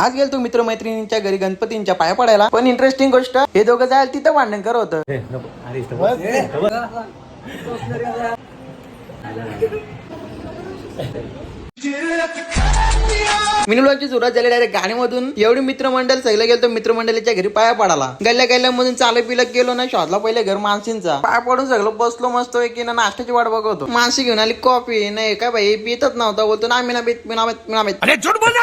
आज गेलो मित्रमैत्रिणींच्या घरी गणपतींच्या पाया पडायला. पण इंटरेस्टिंग गोष्ट, हे दोघं जायला तिथं भांडण करत होतं. मिनी ब्लॉगची सुरुवात झाली डायरेक्ट गाण्यामधून. एवढी मित्रमंडळ सगळं गेलो मित्रमंडळीच्या घरी पाया पडाला. गल्ल्या गल्ल्यामधून चालत बिलत गेलो ना, शोधला पहिले घर मानसींचा. पाया पडून सगळं बसलो मस्त की ना, नाश्त्याची वाट बघतो. मानसी घेऊन आली कॉफी. नाही काय भाई पितच नव्हता. बोलतो ना आम्ही ना बीत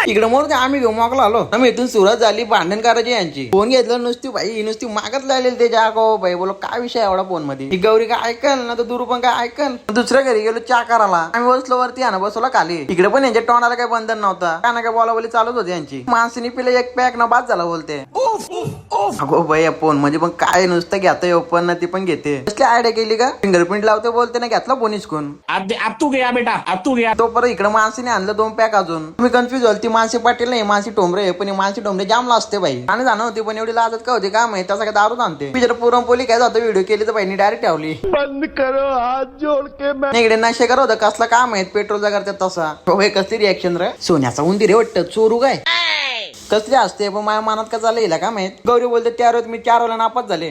इकडे मोर आम्ही घेऊ मोकला आलो. आम्ही इथून सुरुवात झाली भांडण करायची यांची. फोन घेतलं नुसती भाई नुसती मागत लागलेली त्याच्या अगो भाई. बोलो काय विषय एवढा फोन मध्ये. ही गौरी काय ऐकल ना, तर दुरू पण काय ऐकल. दुसऱ्या घरी गेलो चहा करायला. आम्ही बसलो वरती ना, बसवला खाली. इकडे पण यांच्या तोंडाला काही बंधन नव्हता. काय ना काय बोलावली चालत होती यांची. माणसाने पिले एक पॅक ना बाद झाला बोलते. अगो भाई फोन म्हणजे पण काय नुसतं घेतोय ओपन ना, ती पण घेते. कसली आयडिया केली का. फिंगरप्रिंट लावते बोलते ना, घेतला फोन हिसकून. अब तू गया बेटा, अब तू गया. तो परत इकडे माणसाने आणलं 2 पॅक अजून. तुम्ही कन्फ्युज झाली. ती मानसी पाटील नाही मानसी टोंबरे. पण मानसी टोंबरे जाम असते भाई. आणि जाणं होती पण एवढी लाजत का होती का माहिती. तसं काय दारू आणते. जर पुरणपोली काय जातो व्हिडिओ केली तर भाईनी डायरेक्ट ठेवली. बंद करो हात जोड के. इकडे नशे करत होतं. कसला काम आहे पेट्रोलचा करतात तसा. कसली रिॲक्शन रे. सोन्याचा उंदीर रे वाटतं. चोरू काय कसली असते. पण माझ्या मनात का झालं का माहित. गौरी बोलते 4 रोज मी 4 वेळा नापास झाले.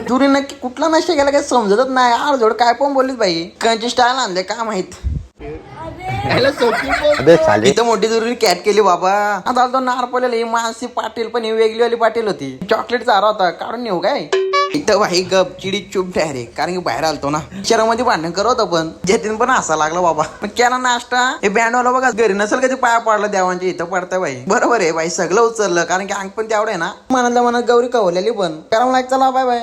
दुरी नक्की कुठला नशा केला काय समजतच नाही. अर्धोड काय पण बोललीच बाई. कंची स्टाईल आणले का माहित. इथं मोठी दुरी कॅट केली बाबा. आता तो नारपलेला ही मानसी पाटील पण ही वेगळी वाली पाटील होती. चॉकलेट चारा होता काढून नेऊ काय. इथं भाई गप चिडी चुप डायरेक्ट. कारण की बाहेर आलतो ना, शहरामध्ये भांडण करत पण जतीन पण असा लागला बाबा. पण केला नाश्ता. हे बँडवाला बघा घरी नसेल कधी पाया पडला देवांच्या. इथं पडतं भाई. बरोबर आहे भाई सगळं उचललं. कारण की अंग पण तेवढं आहे ना. मनातल्या मनात गौरी कवलेली पण. करावं लाग. चला बाय बाय.